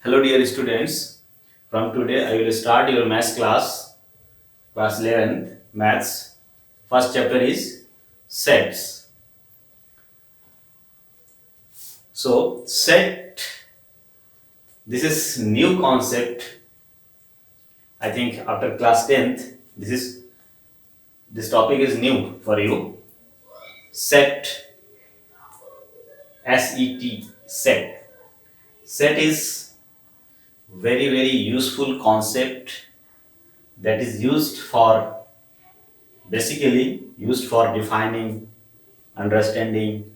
Hello dear students, from today I will start your maths class 11th maths. First chapter is sets. So set, this is new concept. I think after class 10th, this topic is new for you. Set, S-E-T, set. Set is very useful concept that is basically used for defining, understanding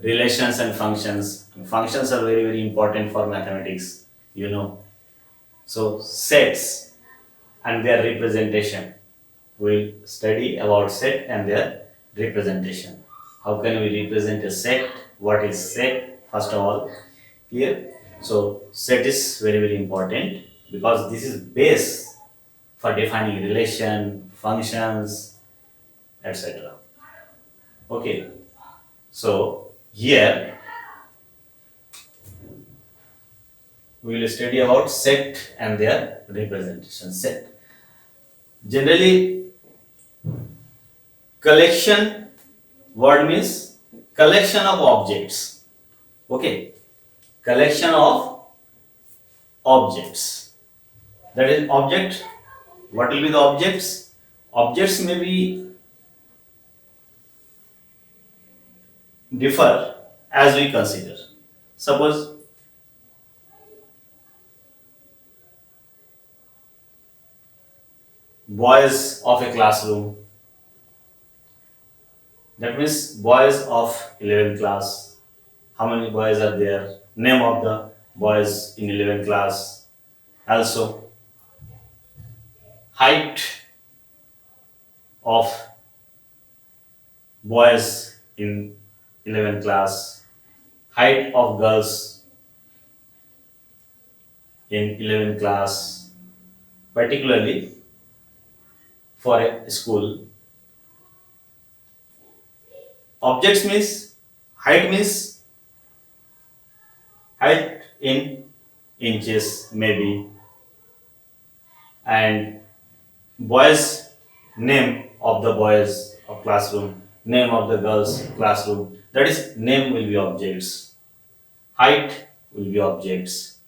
relations and functions. Functions are very important for mathematics, you know. So sets and their representation. We'll study about set and their representation. How can we represent a set? What is set? First of all, here. So set is very important because this is base for defining relation, functions, etc. Okay. So here we will study about set and their representation. Set. Generally, collection word means collection of objects. Okay. Collection of objects. That is object. What will be the objects? Objects may be differ as we consider. Suppose boys of a classroom, that means boys of 11th class. How many boys are there? Name of the boys in 11th class. Also, height of boys in 11th class, height of girls in 11th class, particularly for a school. Objects means height in inches maybe, and boys, name of the boys of classroom, name of the girls classroom, that is name will be objects, height will be objects.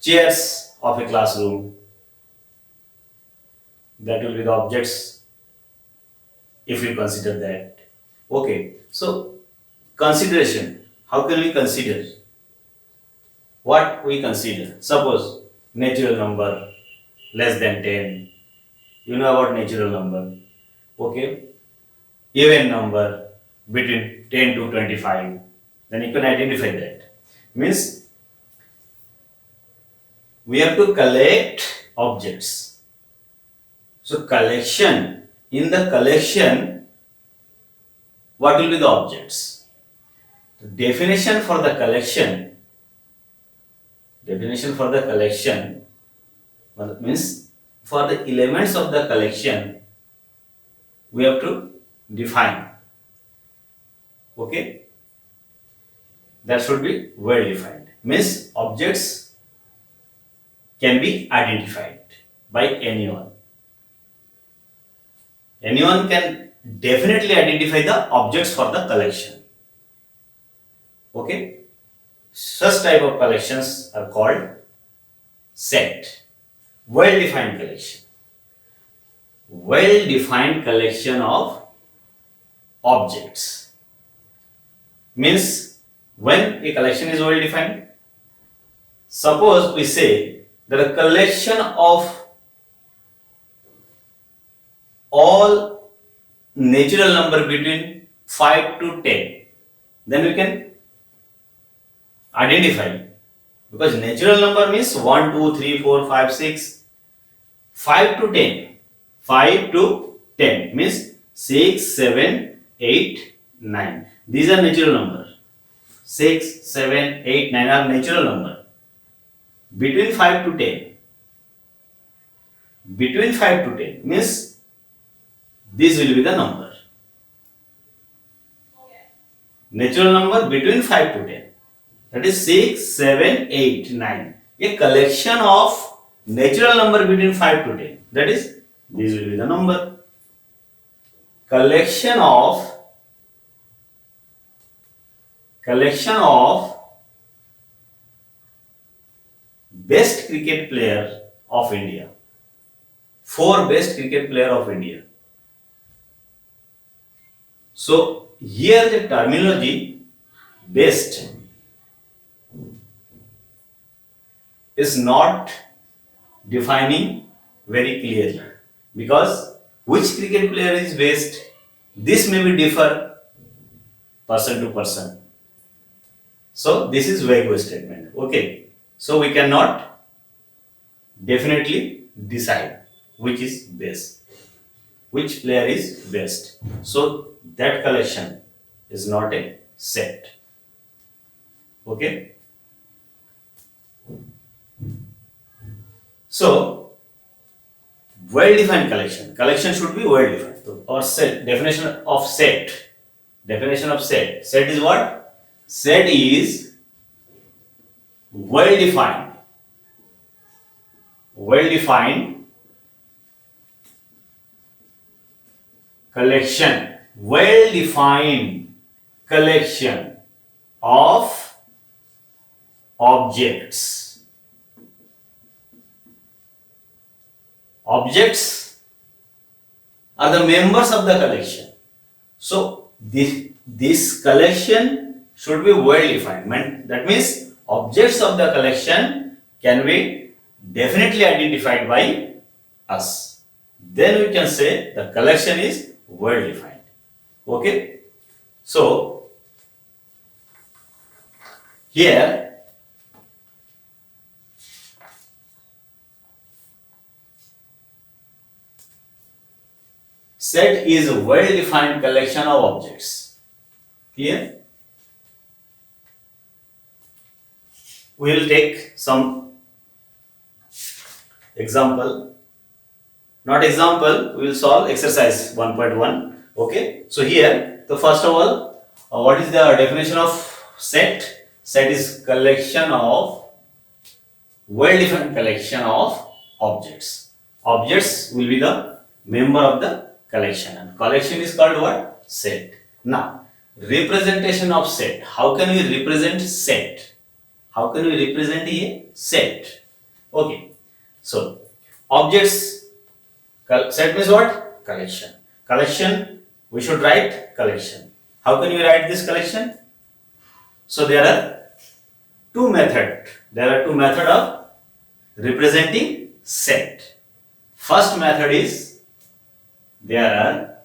Chairs of a classroom, that will be the objects if we consider that. Okay, so consideration, how can we consider? What we consider? Suppose natural number less than 10. You know about natural number. Okay, even number between 10 to 25. Then you can identify that. Means we have to collect objects. So collection, in the collection, what will be the objects? The definition for the collection means for the elements of the collection we have to define. Okay, that should be well defined. Means objects can be identified by anyone. Anyone can definitely identify the objects for the collection. Okay, such type of collections are called set. Well defined collection. Well defined collection of objects means When a collection is well defined, suppose we say that a collection of all natural number between 5 to 10, then we can identify, because natural number means 1, 2, 3, 4, 5, 6, 5 to 10. 5 to 10 means 6, 7, 8, 9. These are natural number. 6, 7, 8, 9 are natural number. Between 5 to 10. Between 5 to 10 means this will be the number. Natural number between 5 to 10. That is 6, 7, 8, 9. A collection of natural number between 5 to 10. That is, this will be the number. Collection of best cricket player of India. 4 best cricket player of India. So here the terminology best is not defining very clearly, because which cricket player is best, this may be differ person to person. So this is vague statement. Okay. So we cannot definitely decide which is best, which player is best. So that collection is not a set. Okay. So well-defined collection. Collection should be well-defined. Or set. Definition of set. Definition of set. Set is what? Set is well-defined. Well-defined collection. Well-defined collection of objects. Objects are the members of the collection. So this collection should be well defined. That means objects of the collection can be definitely identified by us. Then we can say the collection is well defined. Okay. So here set is a well-defined collection of objects. Clear? We will take some example. Not example, we will solve exercise 1.1. Okay. So here, the first of all, what is the definition of set? Set is collection of well-defined collection of objects. Objects will be the member of the collection, and collection is called what? Set. Now, representation of set. How can we represent set? How can we represent a set? Okay. So, objects, set means what? Collection. Collection, we should write collection. How can we write this collection? So, there are two methods. There are two methods of representing set. First method is, there are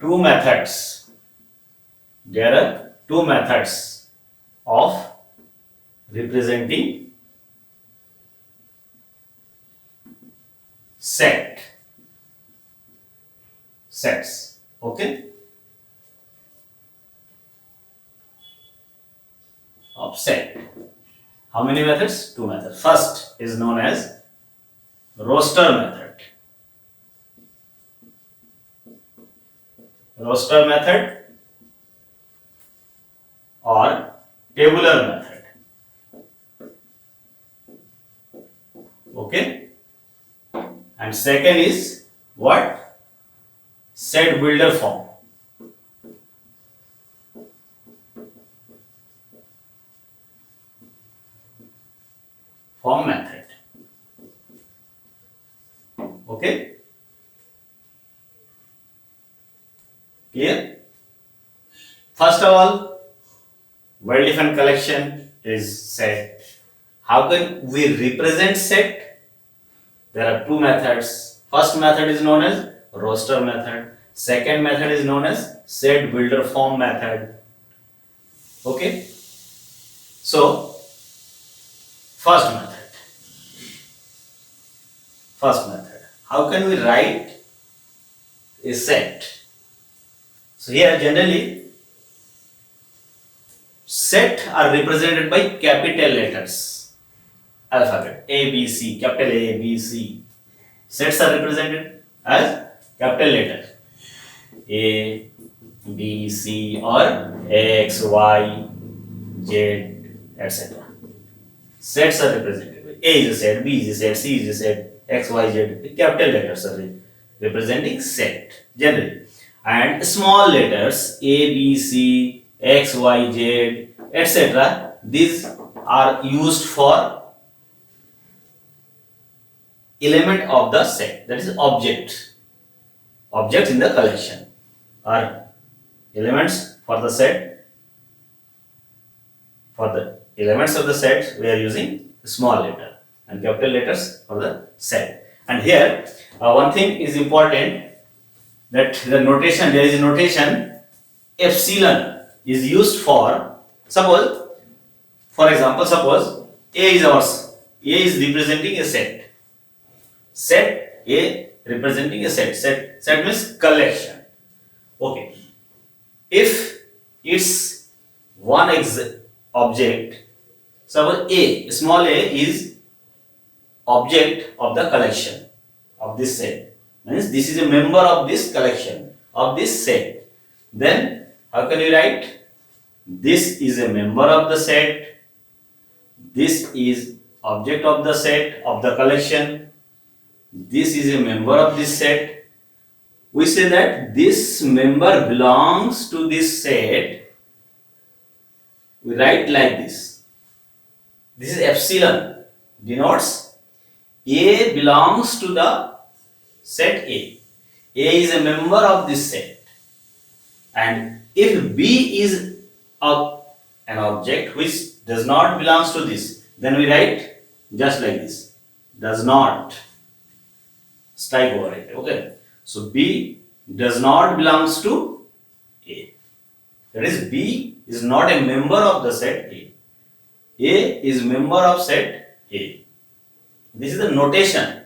two methods. There are two methods of representing sets. Okay. Of set. How many methods? Two methods. First is known as roster method. Roster method or tabular method. Okay. And second is what? Set builder form. Form method. Okay. Here, first of all, well-defined collection is set. How can we represent set? There are two methods. First method is known as roster method. Second method is known as set builder form method. Okay. So, first method. How can we write a set? So here generally set are represented by capital letters, alphabet A, B, C, capital A, B, C. Sets are represented as capital letter A, B, C or X, Y, Z, etc. Sets are represented by A is a set, B is a set, C is a set, X, Y, Z. The capital letters are representing set generally, and small letters A, B, C, X, Y, Z, etc. These are used for element of the set, that is object. Objects in the collection are elements for the set. For the elements of the set, we are using small letter and capital letters for the set. And here, one thing is important, that the notation, there is a notation epsilon is used for, suppose, for example, suppose A is representing a set. Set A representing a set. Set means collection. Okay. If it's one object, suppose A, small a is object of the collection of this set, means this is a member of this collection of this set. Then how can you write? This is a member of the set, this is object of the set of the collection, this is a member of this set. We say that this member belongs to this set. We write like this. This is epsilon, denotes A belongs to the set A. A is a member of this set. And if B is an object which does not belongs to this, then we write just like this. Does not. Strike over it. Okay. So B does not belongs to A. That is, B is not a member of the set A. A is member of set A. This is the notation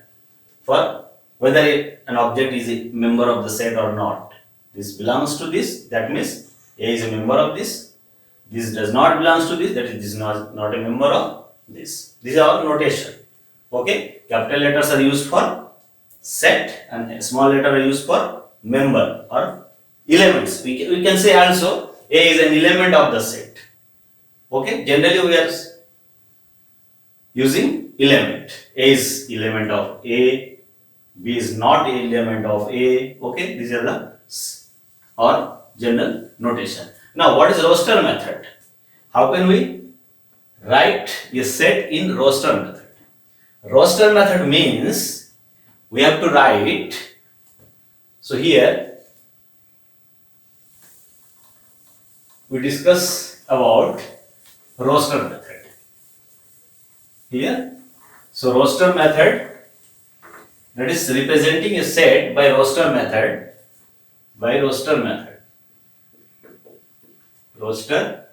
for whether an object is a member of the set or not. This belongs to this, that means A is a member of this. This does not belongs to this, that is, this is not a member of this. This is our notation. Okay, capital letters are used for set and small letter are used for member or elements. We can say also A is an element of the set. Okay, generally we are using element. A is element of A, B is not element of A. Okay, these are the or general notation. Now, what is roster method? How can we write a set in roster method? Roster method means we have to write. So here we discuss about roster method. Here, so roster method, that is representing a set by roster method. By roster method. Roster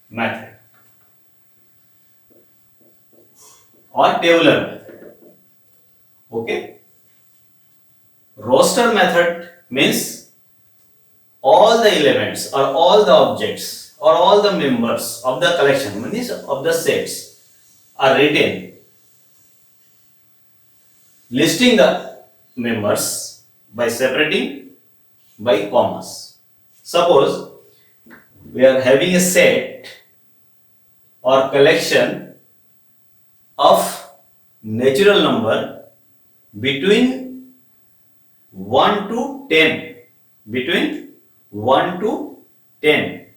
method or tabular method. Okay. Roster method means all the elements or all the objects or all the members of the collection, means of the sets, are written listing the members by separating by commas. Suppose we are having a set or collection of natural number between 1 to 10. Between 1 to 10.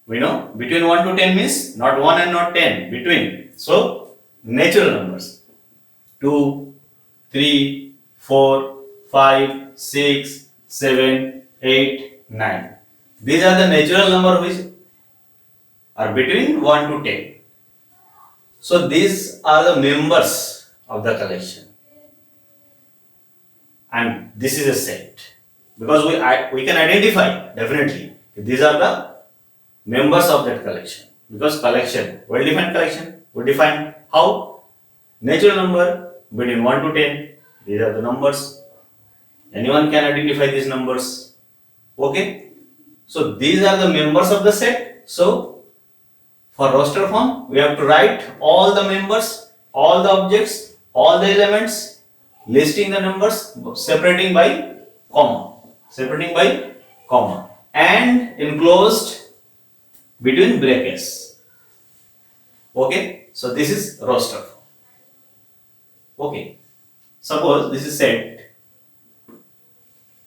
We know between 1 to 10 means not 1 and not 10. Between. So, natural numbers. 2, 3, 4, 5, 6, 7, 8, 9. These are the natural number which are between 1 to 10. So these are the members of the collection, and this is a set because we can identify definitely these are the members of that collection, because collection, well defined collection, we define how natural number between 1 to 10. These are the numbers. Anyone can identify these numbers. Okay. So these are the members of the set. So for roster form, we have to write all the members, all the objects, all the elements, listing the numbers, separating by comma, and enclosed between brackets. Okay, so this is roster form. Okay, suppose this is set.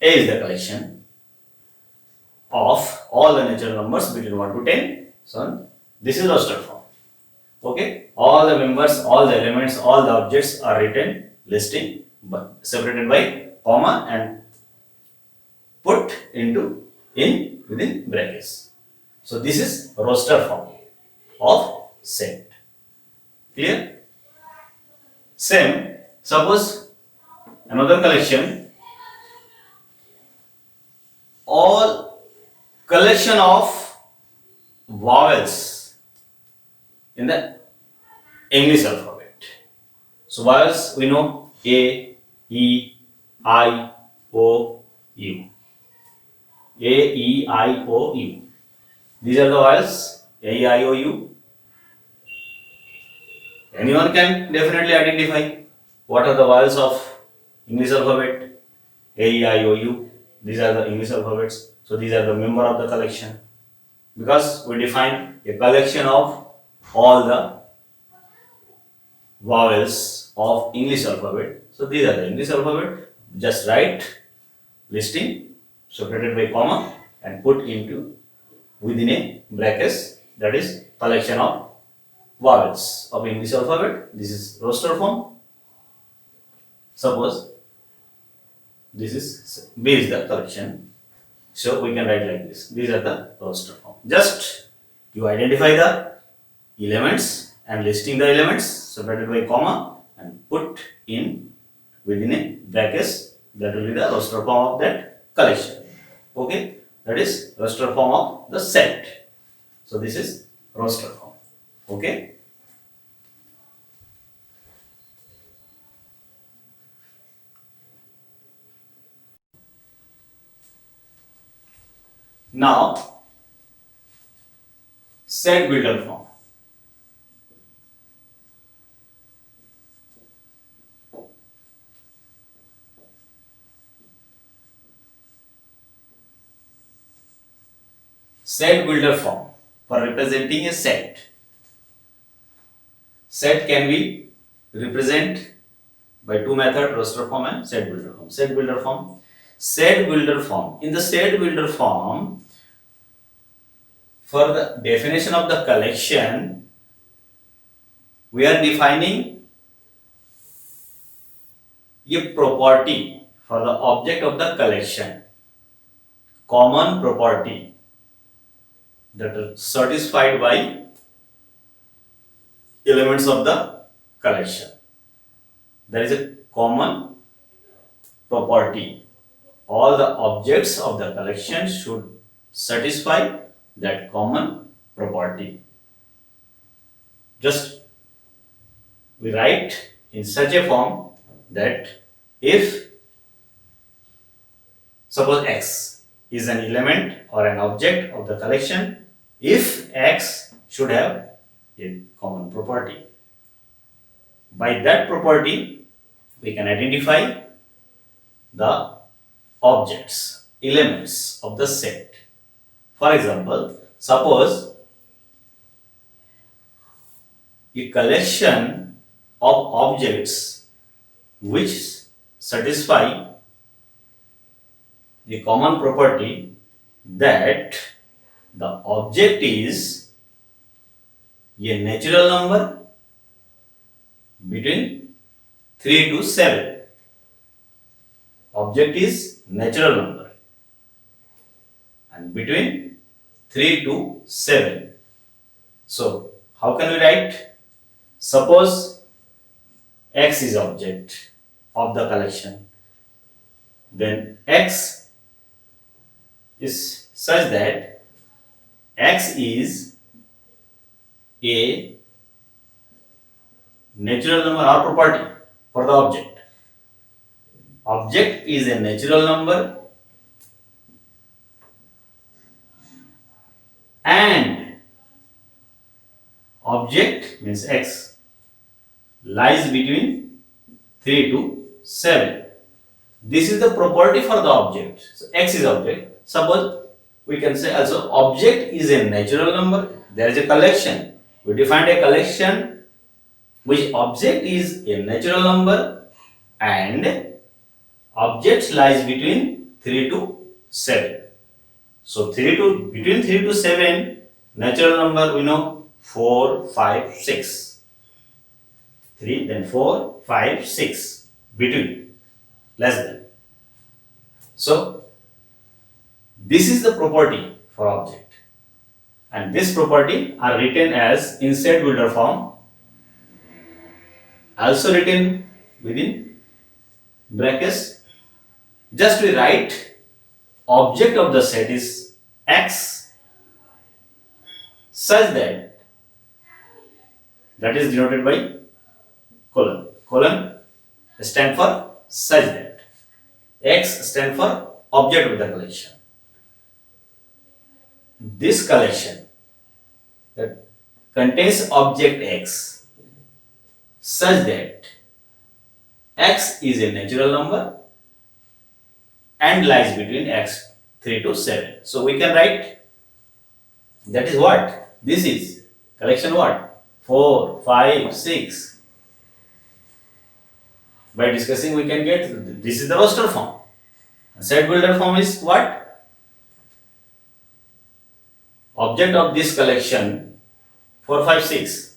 A is the collection of all the natural numbers between 1 to 10. So this is roster form. Okay, all the members, all the elements, all the objects are written, listing, but separated by comma and put within brackets. So this is roster form of set. Clear? Same. Suppose another collection, all collection of vowels in the English alphabet. So vowels we know A, E, I, O, U. A, E, I, O, U. These are the vowels A, E, I, O, U. Anyone can definitely identify what are the vowels of English alphabet. A, E, I, O, U. These are the English alphabets. So these are the member of the collection, because we define a collection of all the vowels of English alphabet. So these are the English alphabet. Just write listing separated by comma and put within a brackets, that is collection of vowels of English alphabet. This is roster form. Suppose this is B is the collection. So we can write like this. These are the roster form. Just you identify the elements and listing the elements separated by comma and put within a brackets. That will be the roster form of that collection. Okay, that is roster form of the set. So this is roster form. Okay. Now set builder form. Set builder form for representing a set. Set can be represented by two methods, roster form and set builder form. Set builder form. Set builder form. In the set builder form, for the definition of the collection, we are defining a property for the object of the collection, common property that are satisfied by elements of the collection. There is a common property. All the objects of the collection should satisfy that common property. Just we write in such a form that if suppose X is an element or an object of the collection, if X should have a common property. By that property, we can identify the objects, elements of the set. For example, suppose a collection of objects which satisfy the common property that the object is a natural number between 3 to 7. Object is natural number and between 3 to 7. So how can we write? Suppose X is object of the collection, then X is such that X is a natural number or property for the object. Object is a natural number and object means X lies between 3 to 7. This is the property for the object. So X is object. Suppose we can say also object is a natural number. There is a collection. We defined a collection which object is a natural number and object lies between 3 to 7. So between 3 to 7 natural number we know 4, 5, 6. 3 then 4, 5, 6 between less than. So this is the property for object and this property are written as in set builder form, also written within brackets. Just we write object of the set is X such that is denoted by colon. Colon stand for such that. X stand for object of the collection. This collection that contains object X such that X is a natural number and lies between X 3 to 7. So we can write that is what? This is collection what? 4, 5, 6. By discussing we can get this is the roster form. Set builder form is what? Object of this collection 4, 5, 6.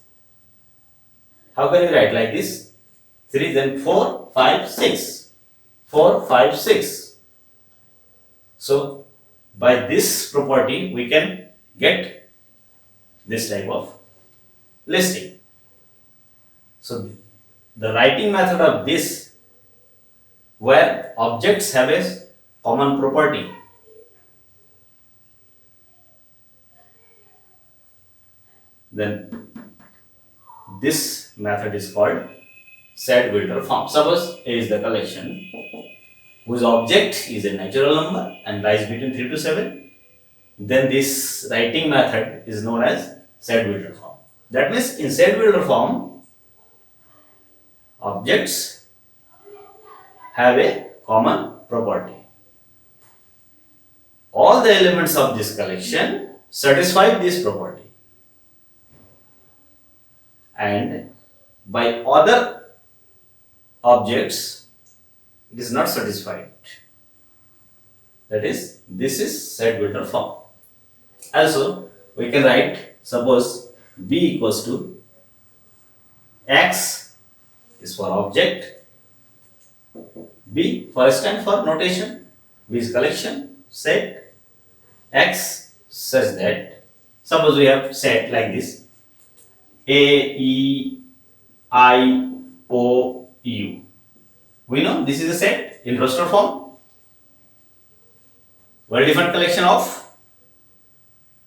How can we write like this? 3 then 4, 5, 6. 4, 5, 6. So by this property we can get this type of listing. So the writing method of this where objects have a common property. Then this method is called set builder form. Suppose A is the collection whose object is a natural number and lies between 3 to 7. Then this writing method is known as set builder form. That means in set builder form, objects have a common property. All the elements of this collection satisfy this property. And by other objects, it is not satisfied. That is, this is set builder form. Also, we can write, suppose B equals to X is for object, B for stand for notation, B is collection, set, X such that, suppose we have set like this, A, E, I, O, U. We know this is a set in roster form. Well defined collection of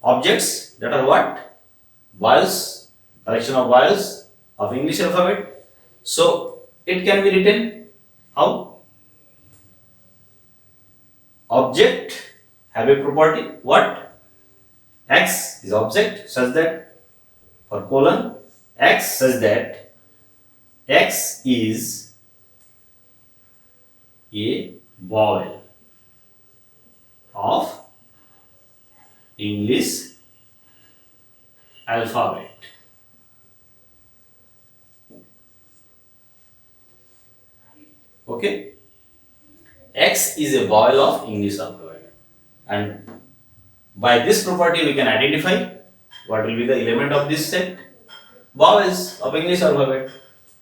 objects that are what? Vowels, collection of vowels of English alphabet. So it can be written how? Object have a property. What? X is object such that for colon X such that X is a vowel of English alphabet. Okay, X is a vowel of English alphabet, and by this property we can identify what will be the element of this set. Vowels of English alphabet.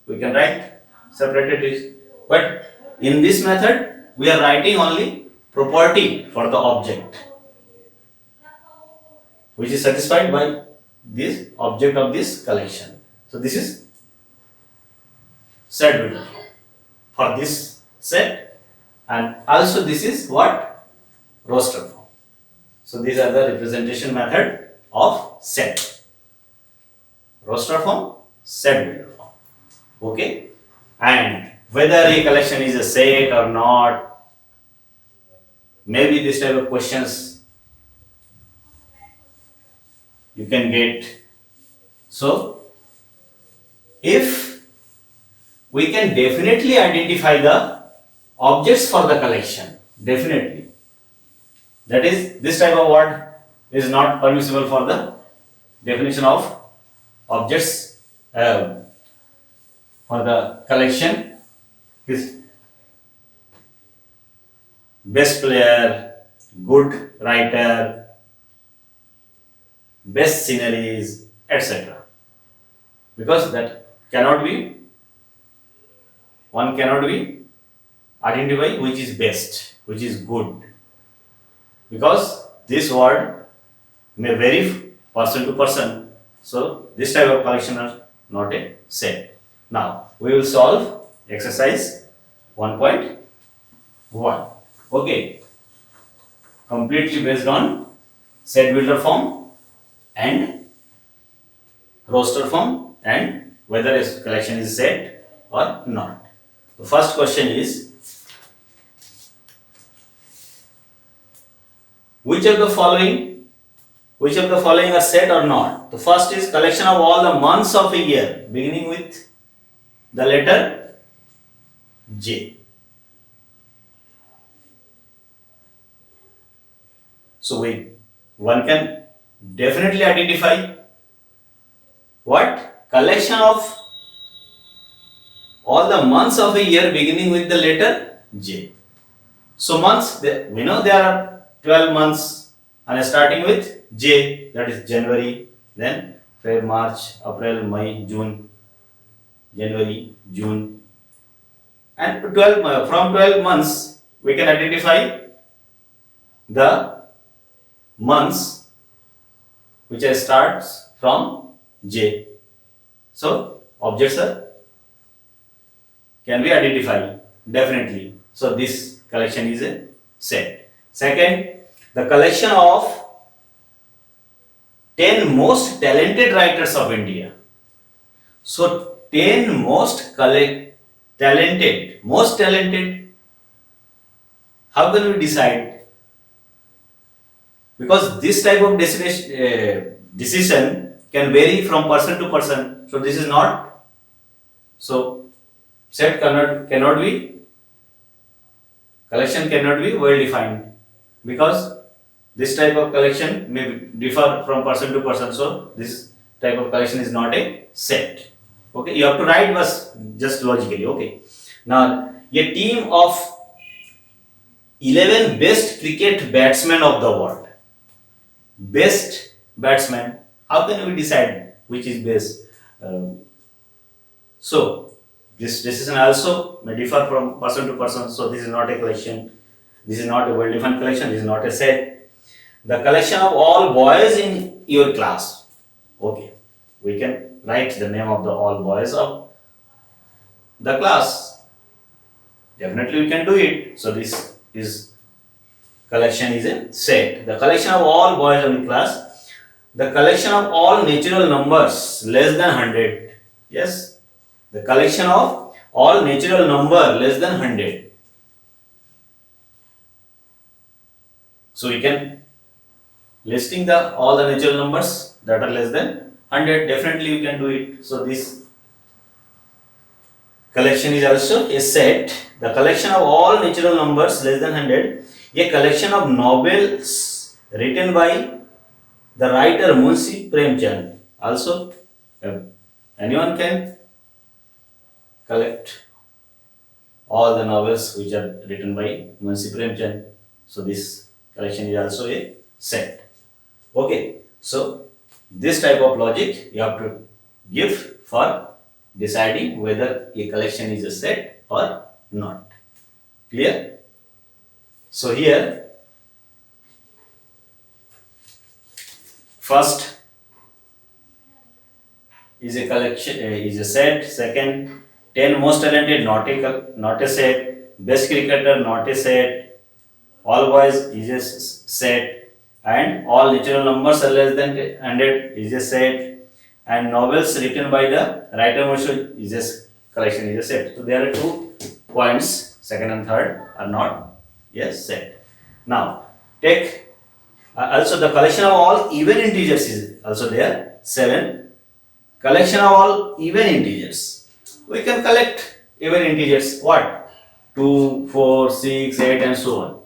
We can write separated this, but in this method we are writing only property for the object. which is satisfied by this object of this collection. So this is set builder for this set, and also this is what? Roster form. So these are the representation method of set. Roster form, set builder form. Okay, and whether a collection is a set or not, maybe this type of questions you can get. So if we can definitely identify the objects for the collection, definitely, that is, this type of word is not permissible for the definition of objects for the collection is best player, good writer, best sceneries, etc. Because that cannot be, one cannot be identify which is best, which is good, because this word may vary person to person. So this type of collection are not a set. Now we will solve exercise 1.1. Okay, completely based on set builder form and roster form and whether a collection is set or not. The first question is, which of the following are set or not? The first is collection of all the months of a year beginning with the letter J. So one can definitely identify what? Collection of all the months of a year beginning with the letter J. So months, we know there are 12 months and starting with J, that is January, then Feb, March, April, May, June, January, June, and 12 from 12 months we can identify the months which starts from J. So objects can be identified definitely. So this collection is a set. Second, the collection of 10 most talented writers of India. So 10 most talented. How can we decide? Because this type of decision can vary from person to person. So this is not. So set cannot be, collection cannot be well defined, because this type of collection may differ from person to person. So this type of collection is not a set. Okay, you have to write was just logically. Okay, now a team of 11 best cricket batsmen of the world. Best batsman. How can we decide which is best? So this decision also may differ from person to person. So this is not a collection. This is not a well-defined collection. This is not a set. The collection of all boys in your class. Okay, we can write the name of the all boys of the class. Definitely we can do it. So this is collection is a set. The collection of all boys in class. The collection of all natural numbers less than 100. Yes, the collection of all natural number less than 100. So we can listing the all the natural numbers that are less than 100. Definitely you can do it. So this collection is also a set. The collection of all natural numbers less than 100. A collection of novels written by the writer Munshi Premchand. Also, anyone can collect all the novels which are written by Munshi Premchand. So this collection is also a set. Okay, so this type of logic you have to give for deciding whether a collection is a set or not. Clear? So here First is a collection, is a set. Second, 10 most talented, not a set. Best cricketer, not a set. All boys is a set. And all natural numbers are less than 100 is a set. And novels written by the writer also is a collection, is a set. So there are 2 points, second and third are not a set. Now take also the collection of all even integers is also there, 7. Collection of all even integers. We can collect even integers. What? 2, 4, 6, 8 and so on.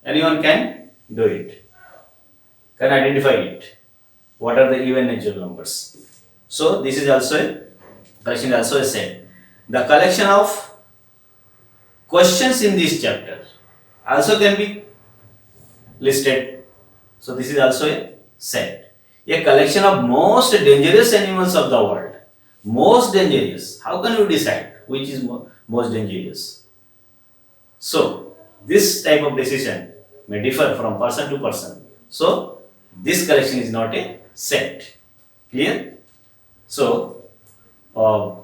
Anyone can do it. Can identify it. What are the even natural numbers? So this is also a collection, also a set. The collection of questions in this chapter also can be listed. So this is also a set. A collection of most dangerous animals of the world. Most dangerous. How can you decide which is most dangerous? So this type of decision may differ from person to person. So this collection is not a set. Clear? So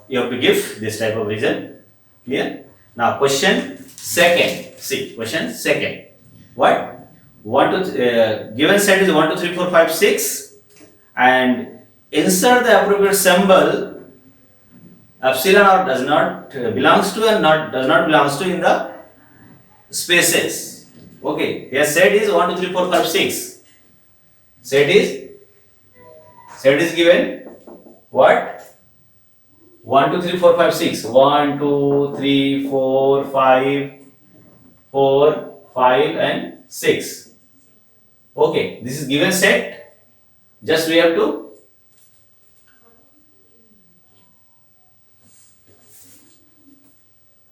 you have to give this type of reason. Clear? Now question second. See, question second. What? Given set is 1, 2, 3, 4, 5, 6 and insert the appropriate symbol epsilon or does not belongs to and does not belongs to in the spaces. Okay, here set is 1, 2, 3, 4, 5, 6. Set is given what? 1, 2, 3, 4, 5, 6. 1, 2, 3, 4, 5, 4, 5 and 6. Okay, this is given set. Just we have to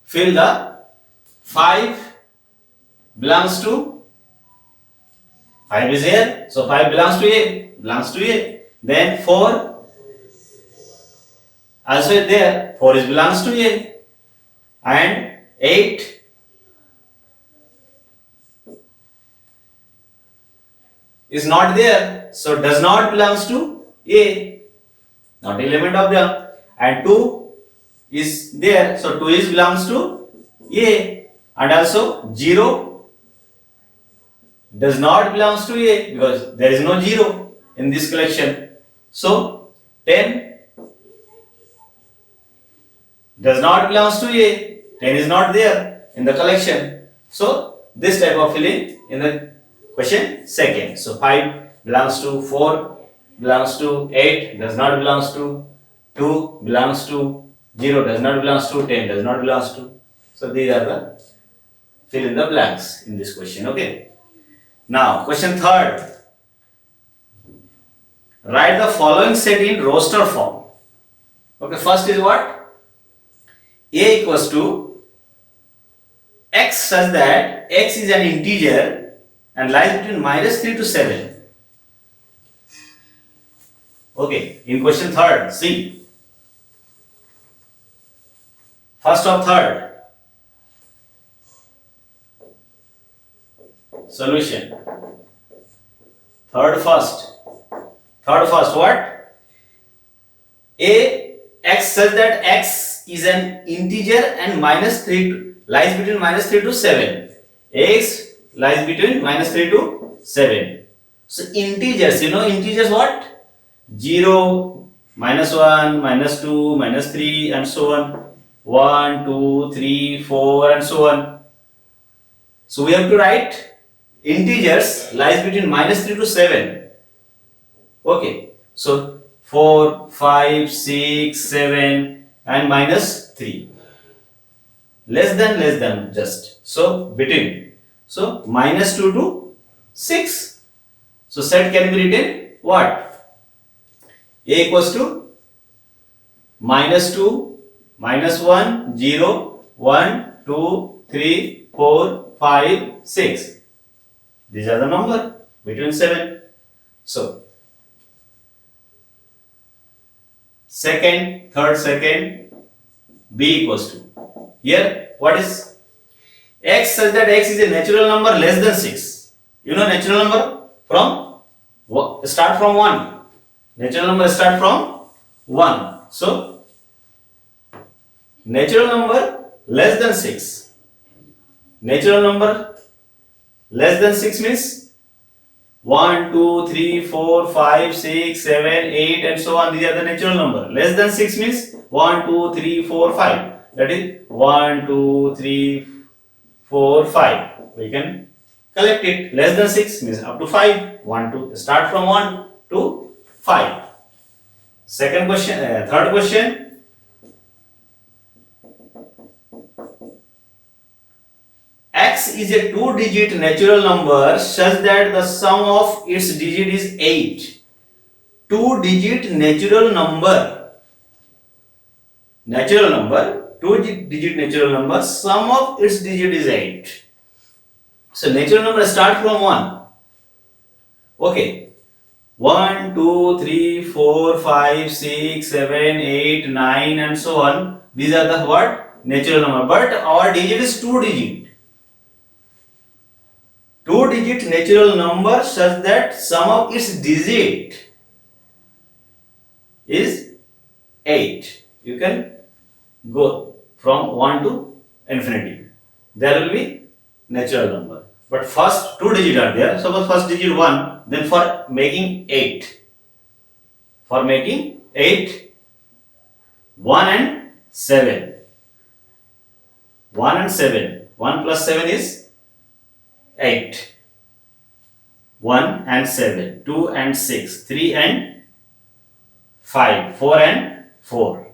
fill the 5 belongs to 5 is here. So 5 belongs to A. Then 4 also is there. 4 is belongs to A. And 8 is not there, so does not belongs to A, not element of them. And 2 is there, so 2 is belongs to A. And also 0 does not belongs to A because there is no 0 in this collection. So 10 does not belongs to A. 10 is not there in the collection. So this type of filling in the question second. So 5 belongs to 4, belongs to 8, does not belongs to 2, belongs to 0, does not belongs to 10, does not belongs to. So these are the fill in the blanks in this question. Okay. Now question third. Write the following set in roster form. Okay. First is what? A equals to x such that x is an integer and lies between -3 to 7. Okay, in question third, see. First of third. Solution. Third first. Third first, what? A x such that x is an integer and -3 lies between -3 to 7. X lies between -3 to 7. So integers, you know integers what? 0, -1, -2, -3 and so on. 1, 2, 3, 4 and so on. So we have to write integers lies between -3 to 7. Okay. So 4, 5, 6, 7 and -3. Less than just. So between. So -2 to 6. So set can be written what? A equals to -2, -1, 0, 1, 2, 3, 4, 5, 6. These are the number between 7. So second, third, second, B equals to. Here what is? X such that x is a natural number less than 6. You know natural number from Start from 1. Natural number start from 1. So, natural number less than 6. Natural number less than 6 means 1, 2, 3, 4, 5, 6, 7, 8 and so on. These are the natural number. Less than 6 means 1, 2, 3, 4, 5. That is 1, 2, 3, 4, 5. We can collect it. Less than 6 means up to 5. 1, 2. Start from 1 to 5. Second question, third question. X is a two-digit natural number such that the sum of its digit is 8. Two-digit natural number. Natural number, two-digit natural number, sum of its digit is 8. So natural number start from 1. Okay. 1, 2, 3, 4, 5, 6, 7, 8, 9 and so on. These are the what? Natural number. But our digit is two-digit. Two-digit natural number such that sum of its digit is 8. You can go from 1 to infinity. There will be natural number. But first two digits are there. Suppose first digit 1, then for making 8. For making 8, 1 and 7. 1 and 7. 1 plus 7 is 8. 1 and 7. 2 and 6. 3 and 5. 4 and 4.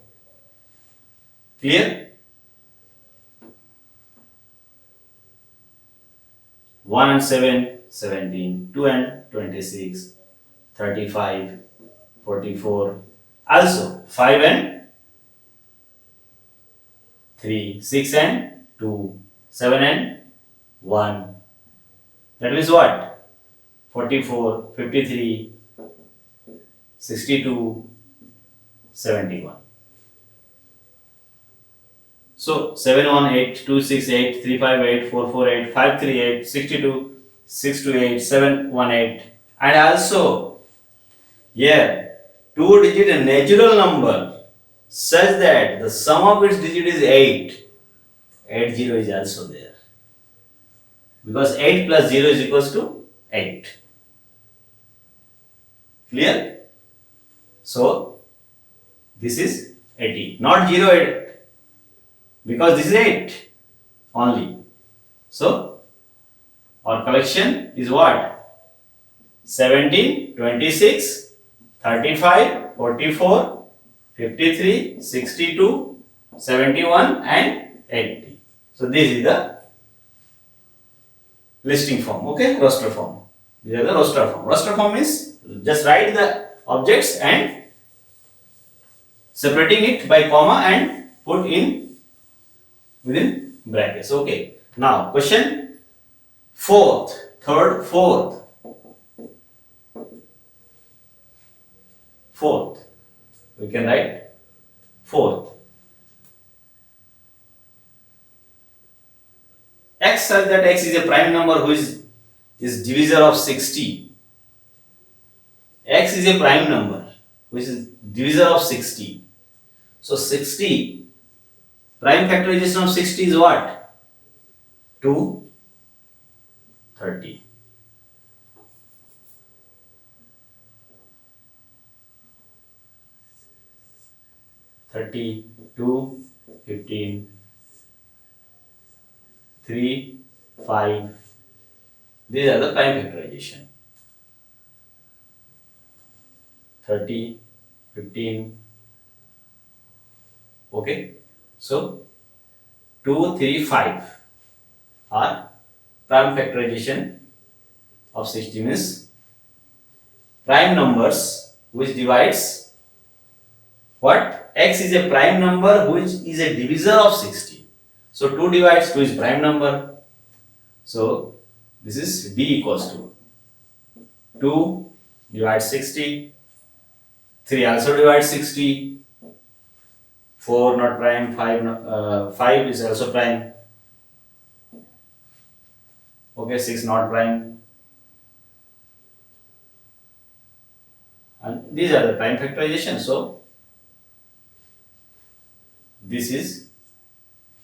Clear? 1 and 7, 17. 2 and 26. 35. 44. Also 5 and 3. 6 and 2. 7 and 1. That means what? 44, 53, 62, 71. So 718, 268, 358, 448, 538, 62, 628, 718. And also here two-digit natural number such that the sum of its digit is 8. 80 is also there. Because 8 plus 0 is equals to 8. Clear? So, this is 80. Not 0, 8. Because this is 8 only. So, our collection is what? 17, 26, 35, 44, 53, 62, 71 and 80. So, this is the listing form, okay? Roster form. These are the roster form. Roster form is just write the objects and separating it by comma and put in within brackets. Okay. Now question fourth, third, fourth. Fourth. We can write fourth. X such that x is a prime number who is divisor of 60. X is a prime number which is divisor of 60. So 60, prime factorization of 60 is what? 2, 30. Thirty, 2, 15, 3, 5. These are the prime factorization. 30, 15. Okay. So 2, 3, 5 are prime factorization of 60 means prime numbers which divides what? X is a prime number which is a divisor of 60. So 2 divides 2 is prime number. So this is D equals to 2 divides 60. 3 also divides 60. 4 not prime. 5 is also prime. Okay, 6 not prime. these are the prime factorization. So this is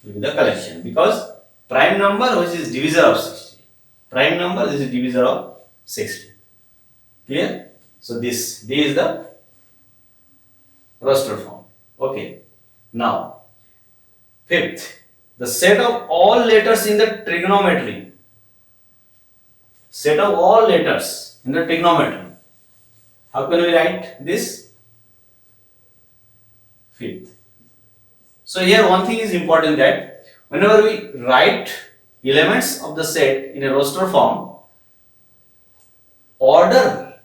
will be the collection, because prime number which is divisor of 60. Prime number is a divisor of 60. Clear? So this D is the roster form. Okay. Now, fifth, the set of all letters in the trigonometry. Set of all letters in the trigonometry. How can we write this? Fifth. So here one thing is important, that whenever we write elements of the set in a roster form, order,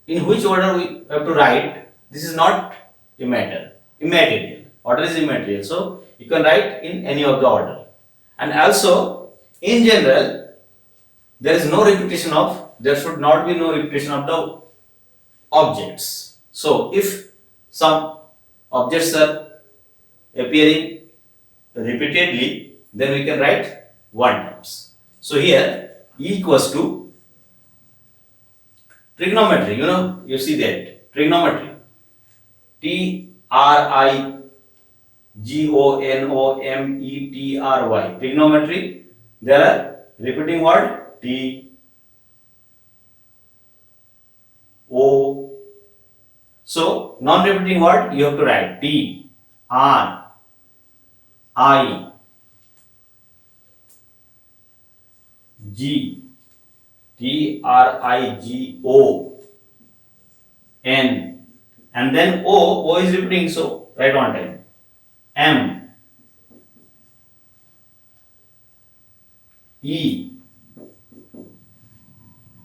in which order we have to write, this is not a matter, immaterial. Order is immaterial, so you can write in any of the order. And also, in general, there should not be no repetition of the objects. So if some objects are appearing repeatedly, then we can write 1 times. So here E equals to trigonometry, you see that trigonometry, Trigonometry, trigonometry, there are repeating word T, O. So non-repeating word you have to write T, R, I, G, Trigo, N, and then O is repeating, so write one time. M, E,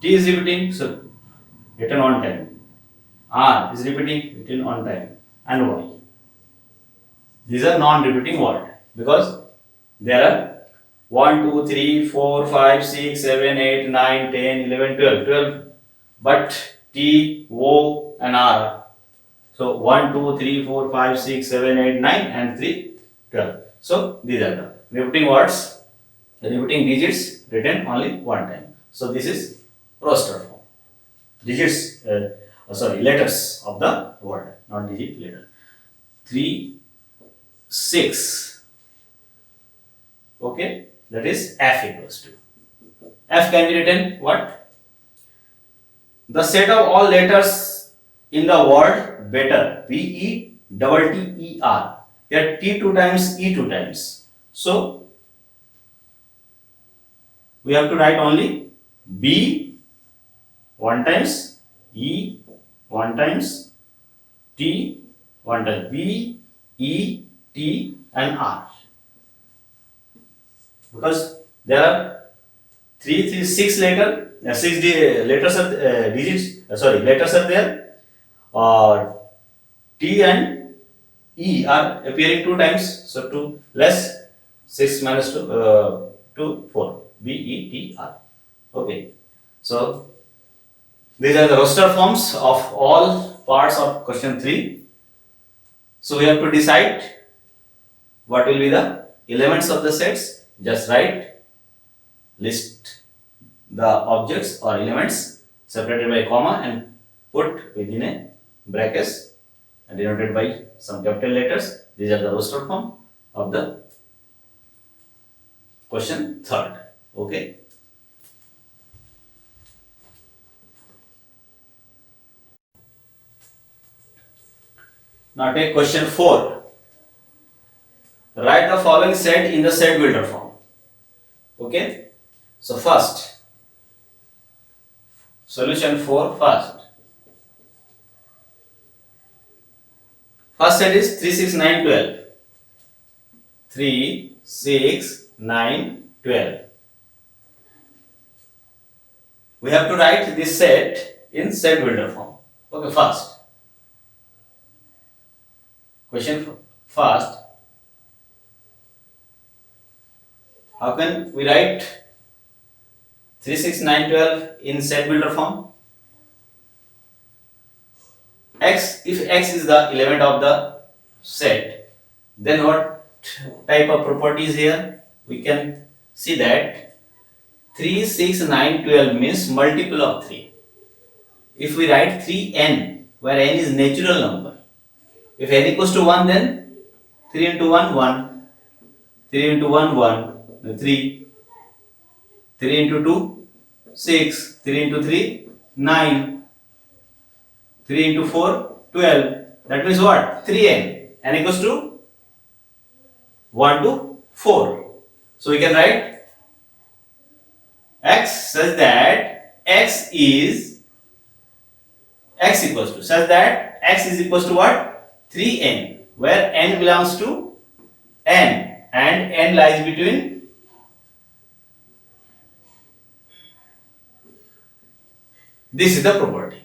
T is repeating, so written one time. R is repeating, written one time, and Y. These are non-repeating words because there are 1, 2, 3, 4, 5, 6, 7, 8, 9, 10, 11, 12, but T, O, and R. So 1, 2, 3, 4, 5, 6, 7, 8, 9, and 3, 12. So these are the repeating words, the repeating digits written only one time. So this is roster form. Digits, letters of the word, not digit, letter. 3, 6. Okay, that is F equals to. F can be written what? The set of all letters in the word better. BETTER. Here T 2 times, E 2 times. So we have to write only B 1 times, E 1 times, T 1 times. B, E, T, and R. Because there are 6 letters are letters are there. T and E are appearing 2 times. So 2 less 6 minus 2, 4. BETR. Okay. So these are the roster forms of all parts of question 3. So we have to decide what will be the elements of the sets. Just write, list the objects or elements separated by a comma and put within a brackets and denoted by some capital letters. These are the roster form of the question 3rd. Okay. Now take question 4. Write the following set in the set builder form. Okay. So first, solution 4 first. First set is 3, 6, 9, 12. 3, 6, 9, 12. We have to write this set in set builder form. Okay, first. Question first. How can we write 3, 6, 9, 12 in set builder form? If X is the element of the set, then what type of properties here? We can see that 3, 6, 9, 12 means multiple of 3. If we write 3n, where n is natural number. If n equals to 1, then 3 into 1, 1. 3 into 1, 1. 3. 3 into 2, 6. 3 into 3, 9. 3 into 4, 12. That means what? 3n. n equals to 1 to 4. So we can write x such that x equals to such that x is equals to what? 3n, where n belongs to n and n lies between this is the property.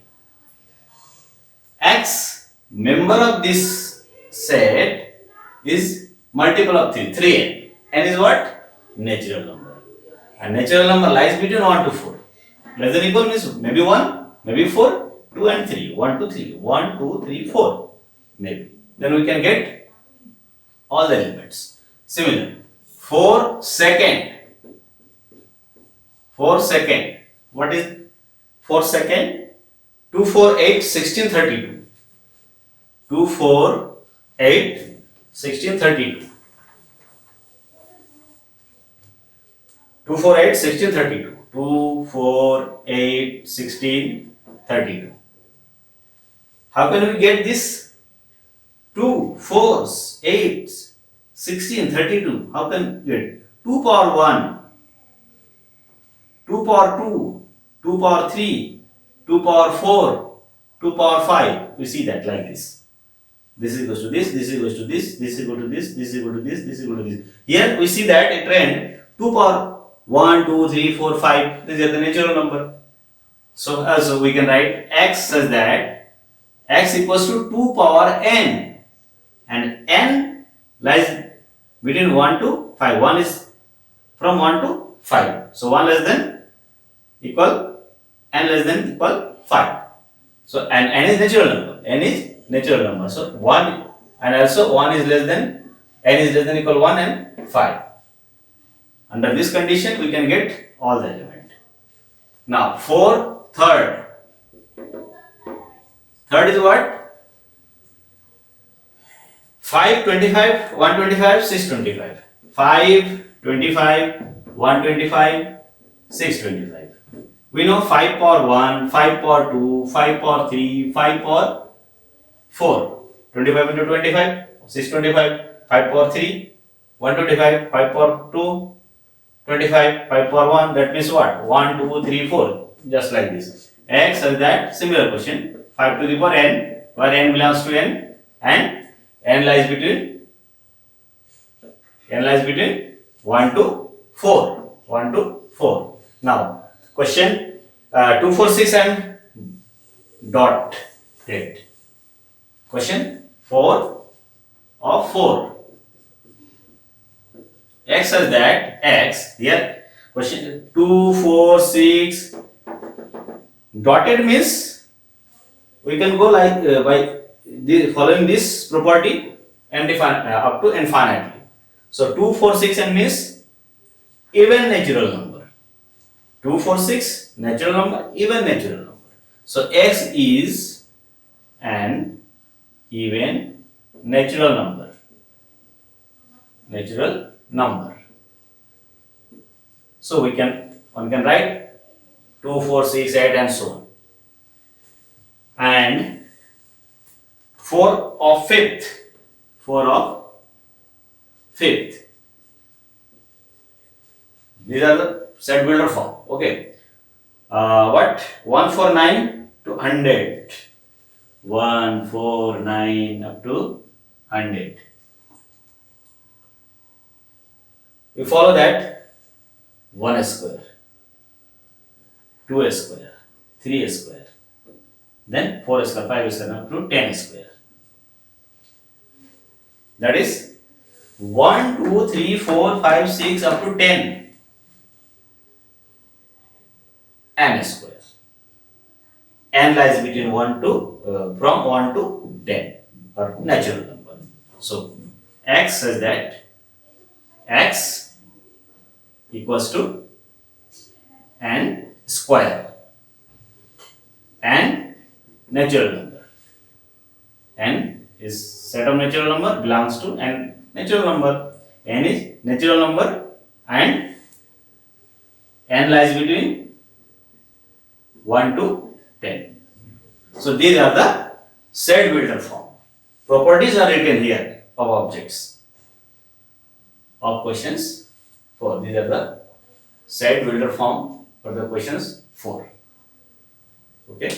X member of this set is multiple of 3, 3n. n is what? Natural number. And natural number lies between 1 to 4. Less than equal means maybe 1, maybe 4, 2 and 3. 1 to 3. 1, 2, 3, 4. Maybe. Then we can get all the elements. Similar. 4 second. 4 second. What is 4 second? 2, 4, 8, 16, 32. 2, 4, 8, 16, 32. 2, 4, 8, 16, 32. 2, 4, 8, 16, 32. How can we get this? 2, 4, 8, 16, 32. How can we get? 2 power 1, 2 power 2, 2 power 3, 2 power 4, 2 power 5. We see that like this. This is equals to this, this is equals to this, this is equal to this, this is equal to this, this is equal to this. Here we see that a trend 2 power 1, 2, 3, 4, 5. This is the natural number. So also we can write x such that x equals to 2 power n, and n lies between 1 to 5. 1 is from 1 to 5. So 1 less than equal, n less than equal 5. So and n is natural number. N is natural number. So 1 and also 1 is less than, n is less than equal 1 and 5. Under this condition we can get all the element. Now 4 third. Third is what? 5, 25, 125, 625. 5, 25, 125, 625. We know 5 power 1, 5 power 2, 5 power 3, 5 power 4. 25 into 25, 625, 5 power 3, 125, 5 power 2, 25, 5 power 1. That means what? 1, 2, 3, 4. Just like this. X such that similar question. 5 to the power n, where n belongs to n and n lies between 1 to 4. 1 to 4. Now, question 2, 4, 6 and dot. Great. Question 4 of 4. X such that x, here question 2, 4, 6 dotted means we can go like by following this property and up to infinitely. So 2, 4, 6 and means even natural number. 2, 4, 6 natural number, even natural number. So x is an even natural number. Natural number. So one can write 2, 4, 6, 8 and so on. And 4 of fifth. 4 of fifth. These are the set builder form. Okay. What? 1, 4, 9 to 100. 1, 4, 9 up to 100. You follow that 1 square, 2 square, 3 square, then 4 square, 5 square up to 10 square. That is 1, 2, 3, 4, 5, 6 up to 10 n square. N lies between 1 to from 1 to 10 or natural number. So x says that x equals to n square and natural number. This set of natural number belongs to n natural number. N is natural number and n lies between 1 to 10. So these are the set builder form. Properties are written here of objects of questions 4. These are the set builder form for the questions 4. Okay.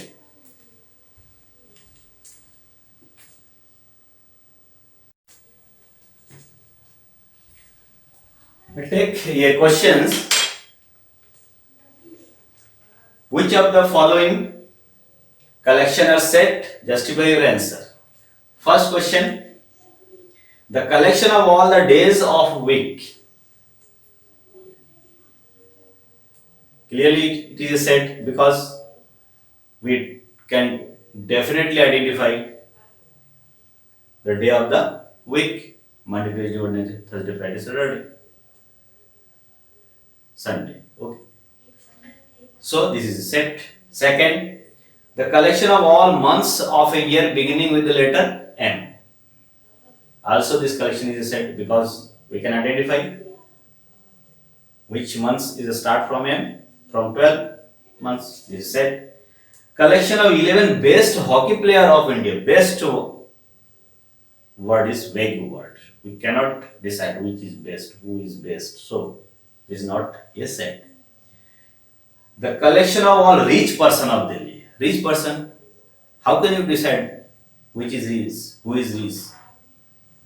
We take here questions. Which of the following collection are set? Justify your answer. First question. The collection of all the days of week. Clearly it is a set because we can definitely identify the day of the week. Monday, Tuesday, Wednesday, Thursday, Friday, Saturday, Sunday. Okay. So this is a set. Second, the collection of all months of a year beginning with the letter M. Also this collection is a set because we can identify which months is a start from M. From 12 months, this is set. Collection of 11 best hockey player of India. Best word is vague word. We cannot decide which is best, who is best. So this is not a set. The collection of all rich person of Delhi. Rich person. How can you decide which is rich, who is rich?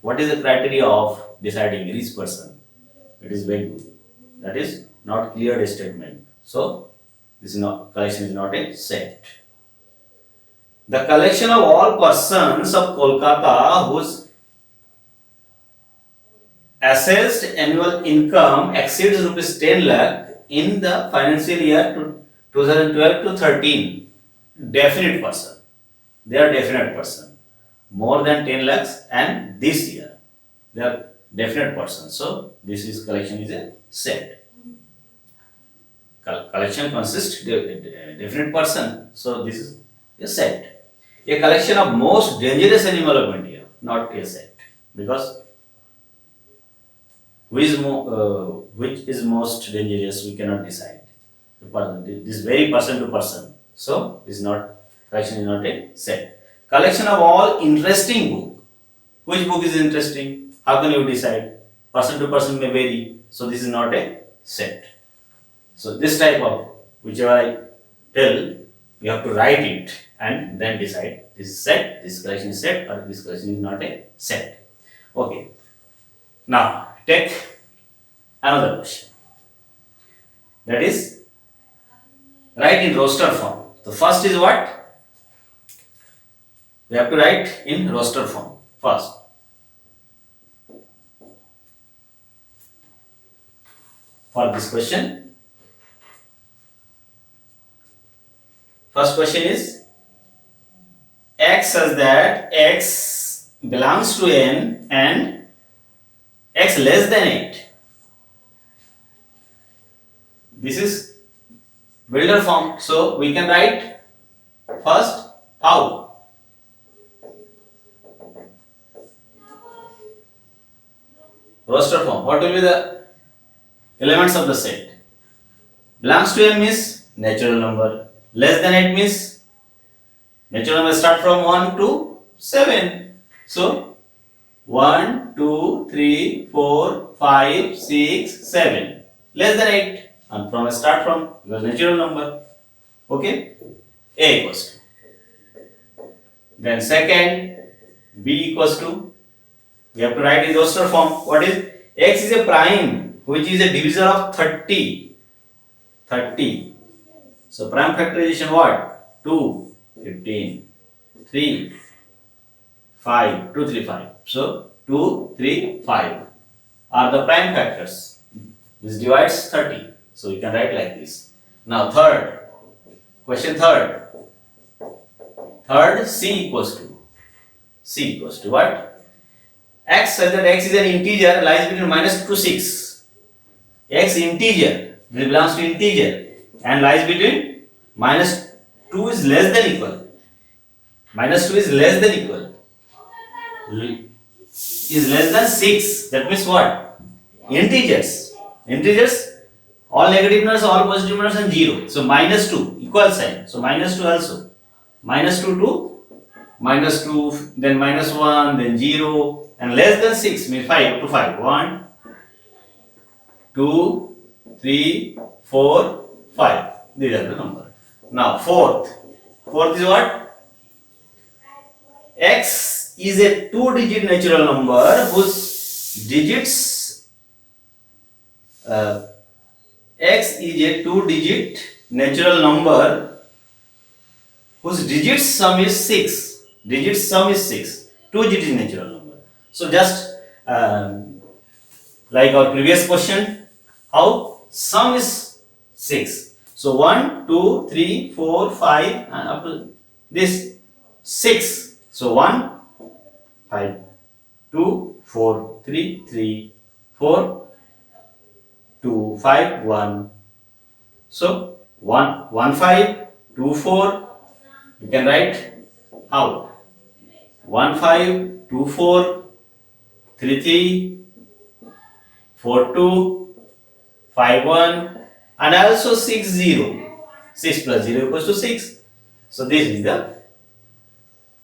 What is the criteria of deciding rich person? It is vague. That is not clear statement. So this is not, collection is not a set. The collection of all persons of Kolkata whose assessed annual income exceeds rupees 10 lakh in the financial year 2012 to 13. Definite person. They are definite person. More than 10 lakhs and this year. They are definite person. So this is collection is a set. Collection consists of definite person. So this is a set. A collection of most dangerous animal of India. Not a set. Because which is most dangerous we cannot decide. This vary person to person. So this is not, collection is not a set. Collection of all interesting book. Which book is interesting? How can you decide? Person to person may vary. So this is not a set. So this type of, whichever I tell, you have to write it and then decide this is set, this collection is set, or this collection is not a set. Okay. Now take another question. That is, write in roster form. The first is what? We have to write in roster form first. For this question, first question is x such that x belongs to n and x less than 8. This is builder form. So we can write first how. Roster form. What will be the elements of the set? Belongs to n means natural number. Less than 8 means natural number start from 1 to 7. So 1, 2, 3, 4, 5, 6, 7. Less than 8. And from start from because natural number. Okay. A equals to. Then second, B equals to. We have to write in roster form. What is? X is a prime which is a divisor of 30. 30. So prime factorization what? 2, 15, 3, 5, 2, 3, 5. So 2, 3, 5 are the prime factors. This divides 30. So you can write like this. Now third, question third. Third, C equals to. C equals to what? X such that x is an integer lies between -2 to 6. X integer, this belongs to integer. And lies between -2 is less than equal. -2 is less than equal. is less than 6. That means what? Integers. Integers, all negative numbers, all positive numbers, and 0. So minus 2, equal sign. So minus 2 also. Minus 2 to minus 2, then minus 1, then 0, and less than 6 means 5 to 5. 1, 2, 3, 4, 5. These are the number. Now fourth. Fourth is what? X is a two-digit natural number whose digits X is a two-digit natural number whose digits sum is 6. Digits sum is 6. Two-digit natural number. So just like our previous question, how sum is 6. So 1, 2, 3, 4, 5 and up to this 6. So 1, 5, 2, 4, 3, 3, 4, 2, 5, 1. So 1, 1, 5, 2, 4. You can write how? 1, 5, 2, 4, 3, 3, 4, 2, 5, 1, and also 6, 0. 6 plus 0 equals to 6. So this is the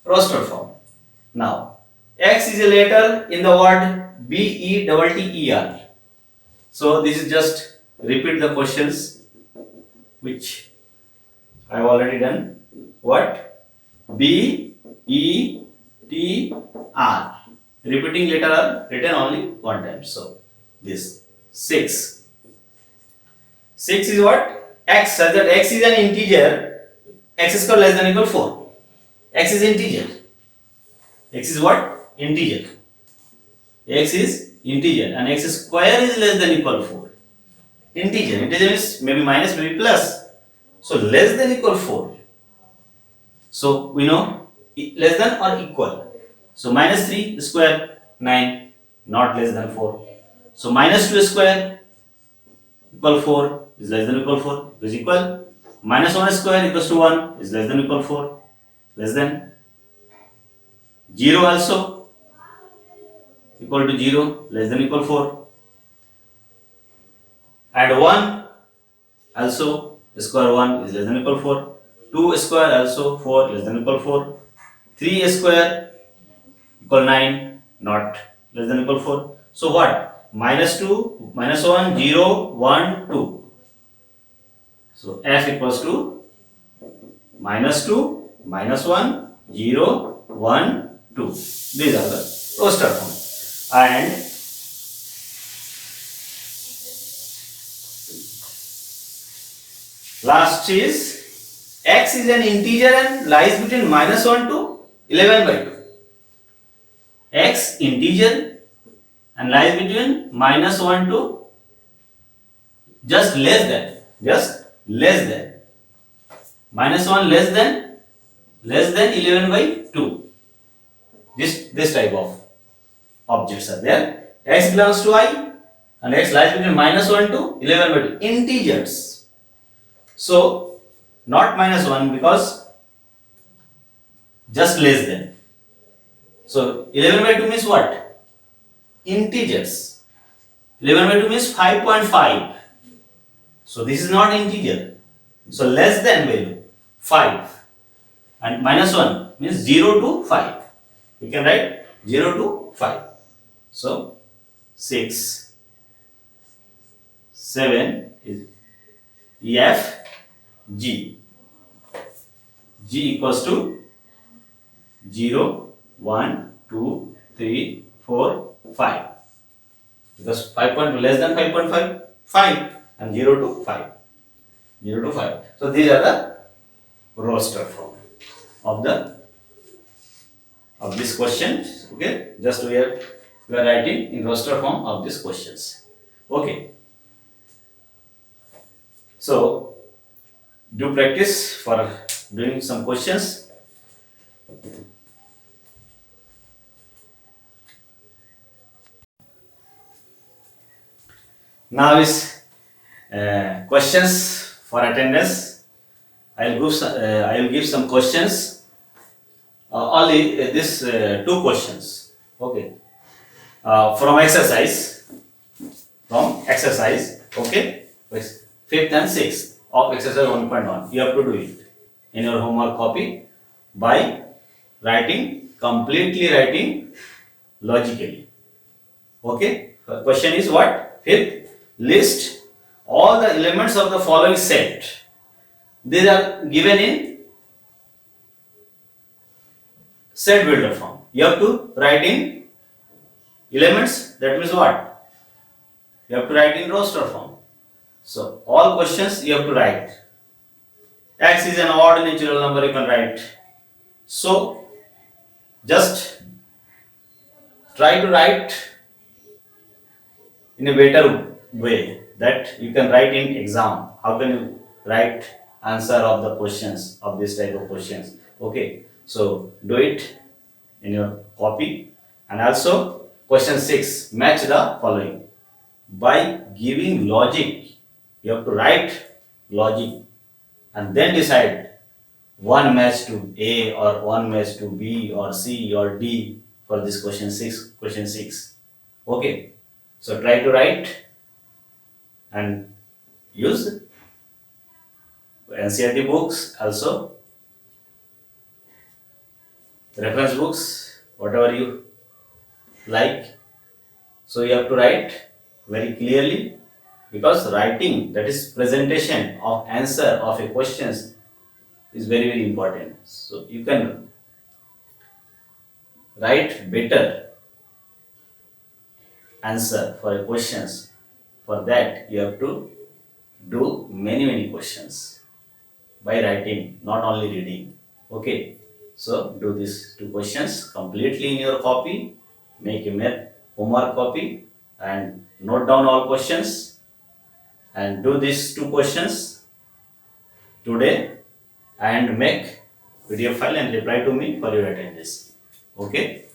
roster form. Now, X is a letter in the word BETTER. So this is just repeat the questions which I have already done. What? BETTR. Repeating letter are written only one time. So this 6. 6 is what? X, such that X is an integer. X square less than equal 4. X is integer. X is what? Integer. X is integer and x square is less than equal 4. Integer. Integer is maybe minus, maybe plus. So less than equal 4. So we know less than or equal. So minus 3 square 9, not less than 4. So minus 2 square equal 4 is less than equal 4 is equal. Minus 1 square equals to 1 is less than equal 4. Less than 0 also equal to 0, less than equal 4, and 1 also square 1 is less than equal 4, 2 square also 4 less than equal 4, 3 square equal 9 not less than equal 4. So what? Minus 2, minus 1, 0, 1, 2. So f equals to minus 2, minus 1, 0, 1, 2. These are the roster form. And last is x is an integer and lies between minus 1 to 11 by 2. X integer and lies between minus 1 to just less than minus 1 less than 11 by 2. This type of objects are there. X belongs to I and x lies between minus 1 to 11 by 2. Integers. So not minus 1 because just less than. So 11 by 2 means what? Integers. 11 by 2 means 5.5. So this is not integer. So less than value 5 and minus 1 means 0 to 5. We can write 0 to 5. So 6, 7 is F, G. G equals to 0, 1, 2, 3, 4, 5. Because 5 point less than 5.5, 5 and 0 to 5. 0 to 5. So these are the roster form of this question. Okay, just we are writing in roster form of these questions. Okay, so do practice for doing some questions. Now is questions for attendance. I will give some questions. Only this two questions. Okay. From exercise, okay, fifth and sixth of exercise 1.1, you have to do it in your homework copy by completely writing logically. Okay. Question is what? Fifth, list all the elements of the following set. These are given in set builder form. You have to write in elements. That means what? You have to write in roster form. So all questions you have to write. X is an odd natural number, you can write. So just try to write in a better way that you can write in exam. How can you write answer of the questions of this type of questions? Okay, so do it in your copy. And also question 6, match the following by giving logic. You have to write logic and then decide one match to A or one match to B or C or D for this question 6. Okay, so try to write and use NCERT books, also reference books, whatever you like. So you have to write very clearly, because writing, that is presentation of answer of a questions, is very important. So you can write better answer for questions. For that you have to do many questions by writing, not only reading. Okay, so do these 2 questions completely in your copy, make a homework copy and note down all questions, and do these 2 questions today and make PDF file and reply to me for your attendance. Okay.